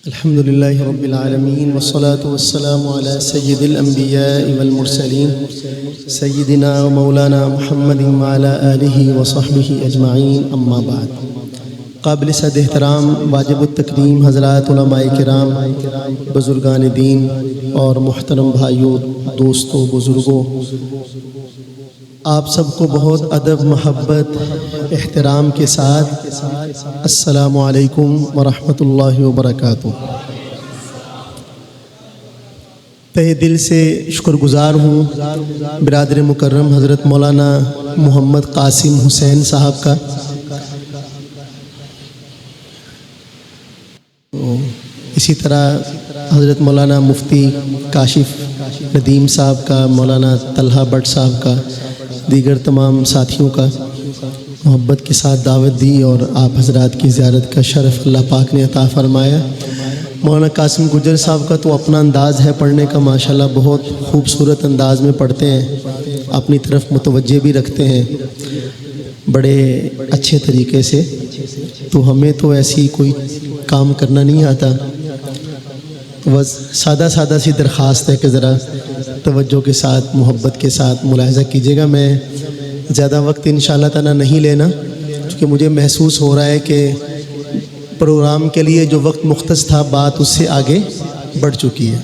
الحمد لله رب العالمين والصلاة والسلام على سيد الأنبياء والمرسلين سيدنا ومولانا محمد وعلى آله وصحبه أجمعين أما بعد. قابل صد احترام واجب التکریم حضرات علماء کرام، بزرگان دین اور محترم بھائیوں، دوستوں، بزرگوں، آپ سب کو بہت ادب، محبت، احترام کے ساتھ السلام علیکم ورحمۃ اللہ وبرکاتہ. تہہ دل سے شکر گزار ہوں برادر مکرم حضرت مولانا محمد قاسم حسین صاحب کا. اسی طرح حضرت مولانا مفتی کاشف ندیم صاحب کا، مولانا طلحہ بٹ صاحب کا، دیگر تمام ساتھیوں کا محبت کے ساتھ دعوت دی اور آپ حضرات کی زیارت کا شرف اللہ پاک نے عطا فرمایا. مولانا قاسم گجر صاحب کا تو اپنا انداز ہے پڑھنے کا، ماشاءاللہ بہت خوبصورت انداز میں پڑھتے ہیں، اپنی طرف متوجہ بھی رکھتے ہیں بڑے اچھے طریقے سے. تو ہمیں تو ایسی کوئی کام کرنا نہیں آتا، بس سادہ سی درخواست ہے کہ ذرا توجہ کے ساتھ، محبت کے ساتھ ملاحظہ کیجیے گا. میں زیادہ وقت انشاءاللہ تعالیٰ نہیں لینا، کیونکہ مجھے محسوس ہو رہا ہے کہ پروگرام کے لیے جو وقت مختص تھا بات اس سے آگے بڑھ چکی ہے.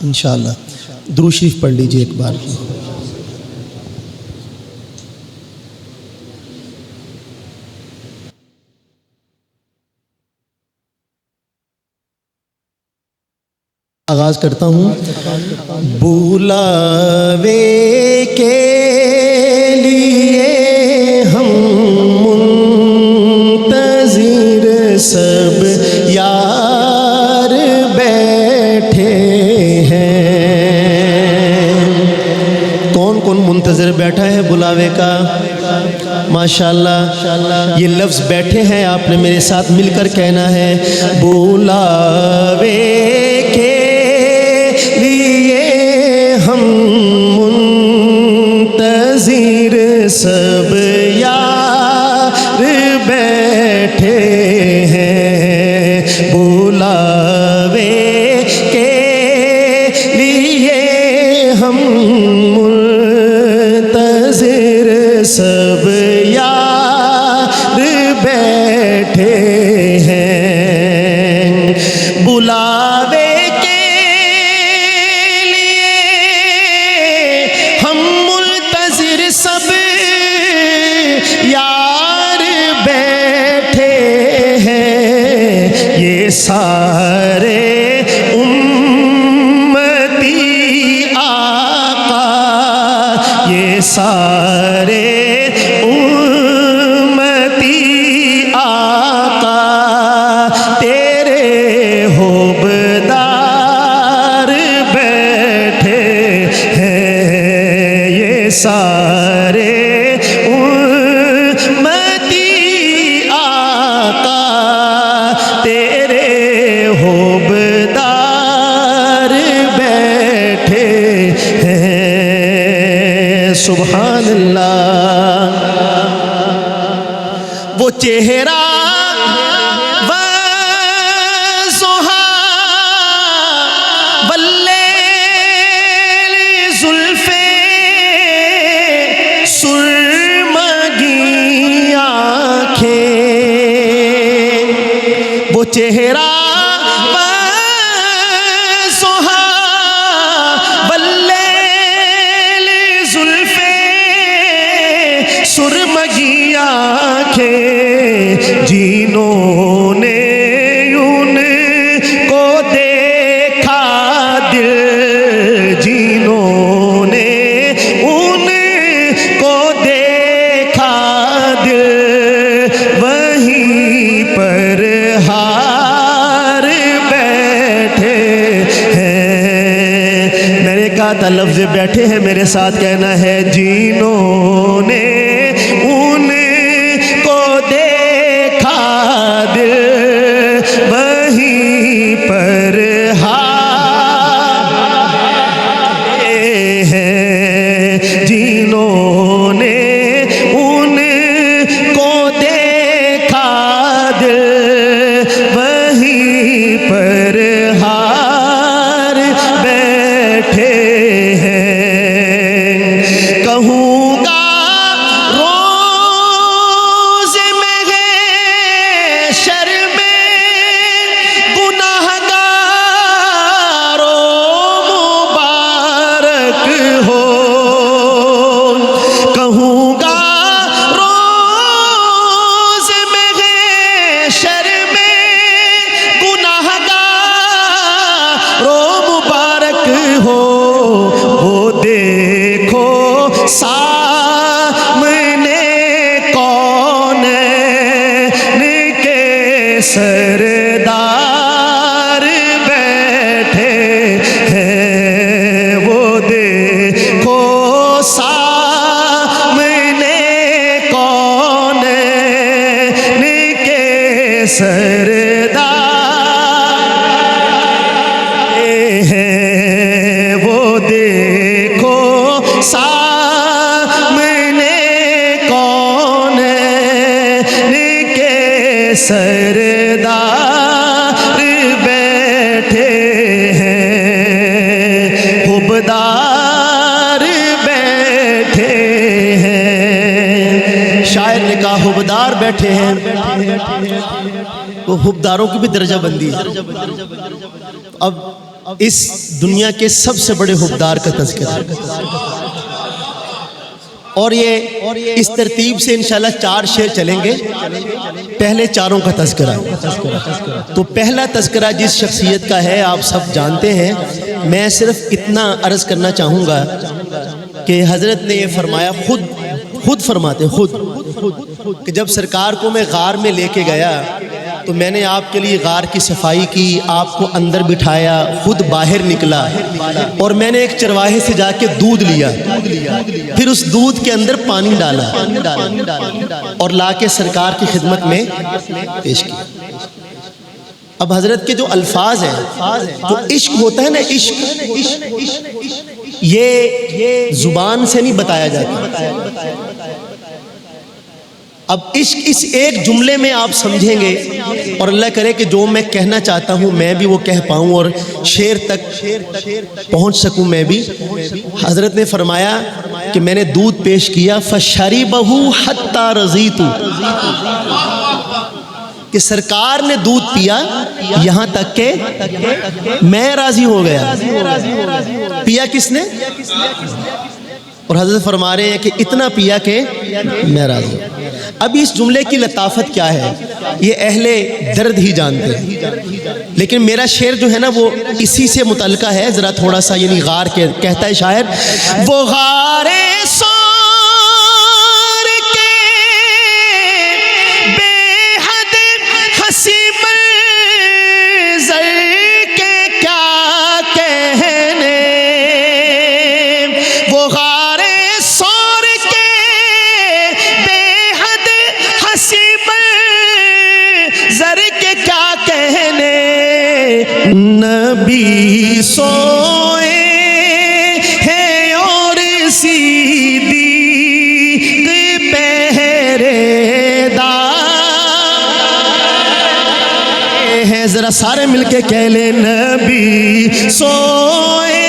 انشاءاللہ درود شریف پڑھ لیجیے ایک بار. آغاز کرتا ہوں. بلاوے کے لیے ہم منتظر سب یار بیٹھے ہیں. کون کون منتظر بیٹھا ہے بلاوے کا؟ ماشاءاللہ یہ لفظ بیٹھے ہیں، آپ نے میرے ساتھ مل کر کہنا ہے بلاوے کے ہم منتظر سب یار بیٹھے ہیں. بلاوے کے لیے ہم منتظر سب یار بیٹھے ہیں. بلاوے سب یار بیٹھے ہیں. یہ سارے امتی آقا، یہ سارے امتی آقا تیرے حبدار بیٹھے ہیں. یہ سارے امتی آقا تیرے حبدار بیٹھے ہیں. سبحان اللہ. وہ چہرہ وہ چہرہ سہا واللیل زلفیں سرمگی آنکھیں، جنہوں نے ان کو دیکھا دل، جنہوں نے ان کو دیکھا دل وہیں پر ہار بیٹھے ہیں. میں نے کہا تھا لفظ بیٹھے ہیں میرے ساتھ کہنا ہے. جنہوں نے ان کو دیکھا دل وہیں پر ہار ہیں. جنہوں نے ان کو دیکھا سردار بیٹھے ہیں، وہ دیکھو سامنے کونین کے سردار ہیں، وہ دیکھو سامنے کونین کے سردار بیٹھے ہیں، حبدار بیٹھے ہیں۔ شاعر نے کہا حبدار بیٹھے ہیں، وہ حبداروں کی بھی درجہ بندی ہے۔ اب اس دنیا کے سب سے بڑے حبدار کا تذکرہ، اور یہ اس ترتیب سے انشاءاللہ 4 شعر چلیں گے، پہلے چاروں کا تذکرہ۔ تو پہلا تذکرہ جس شخصیت کا ہے آپ سب جانتے ہیں، میں صرف اتنا عرض کرنا چاہوں گا کہ حضرت نے یہ فرمایا، خود فرماتے خود کہ جب سرکار کو میں غار میں لے کے گیا تو میں نے آپ کے لیے غار کی صفائی کی، آپ کو اندر بٹھایا، خود باہر نکلا، اور میں نے ایک چرواہے سے جا کے دودھ لیا، پھر اس دودھ کے اندر پانی ڈالا اور لا کے سرکار کی خدمت میں پیش کیا۔ اب حضرت کے جو الفاظ ہیں، جو عشق ہوتا ہے نا، عشق یہ زبان سے نہیں بتایا جاتا۔ اب عشق اس ایک جملے میں آپ سمجھیں گے، اور اللہ کرے کہ جو میں کہنا چاہتا ہوں میں بھی وہ کہہ پاؤں اور شعر تک پہنچ سکوں میں بھی۔ حضرت نے فرمایا کہ میں نے دودھ پیش کیا، فَشَرِبَهُ حَتَّى رَضِيتُ، کہ سرکار نے دودھ پیا یہاں تک کہ میں راضی ہو گیا۔ پیا کس نے؟ اور حضرت فرما رہے ہیں کہ اتنا پیا کہ میں راضی ہوں۔ اب اس جملے کی لطافت کیا ہے یہ اہل درد ہی جانتے ہیں، لیکن میرا شعر جو ہے نا وہ اسی سے متعلقہ ہے، ذرا تھوڑا سا، یعنی غار کے کہتا ہے شاعر، وہ غار سور کے بے حد حسی منظر کے کیا کہنے، وہ غار سور کے بے حد حسی منظر کے کیا کہنے، نبی سوئے ہیں اور صدیق پہرے دار ہیں، ذرا سارے مل کے کہہ لیں، نبی سوئے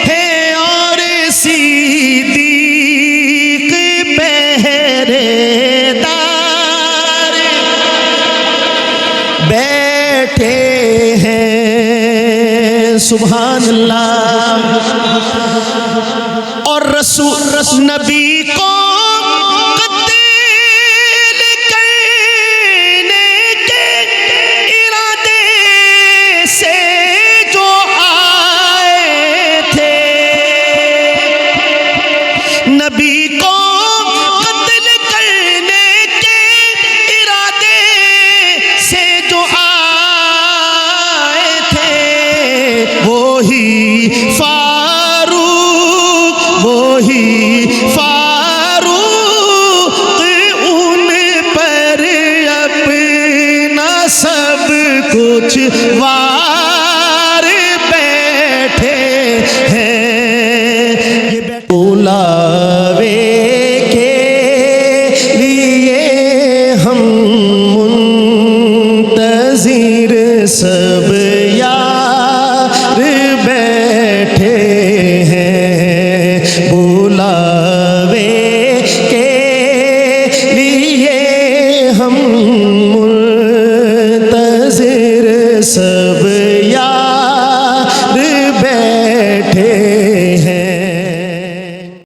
ہیں اور صدیق پہرے دار بیٹھے ہیں، سبحان اللہ۔ اور رسول نبی کو قتل کرنے کے ارادے سے جو آئے تھے، نبی کو قتل کرنے کے ارادے سے جو آئے تھے، وہی فاروق ان پر اپنا سب کچھ وار بیٹھے ہیں، بلاوے کے لیے ہم منتظر سب یار بیٹھے ہیں، بلاوے کے لیے ہم منتظر سب یار بیٹھے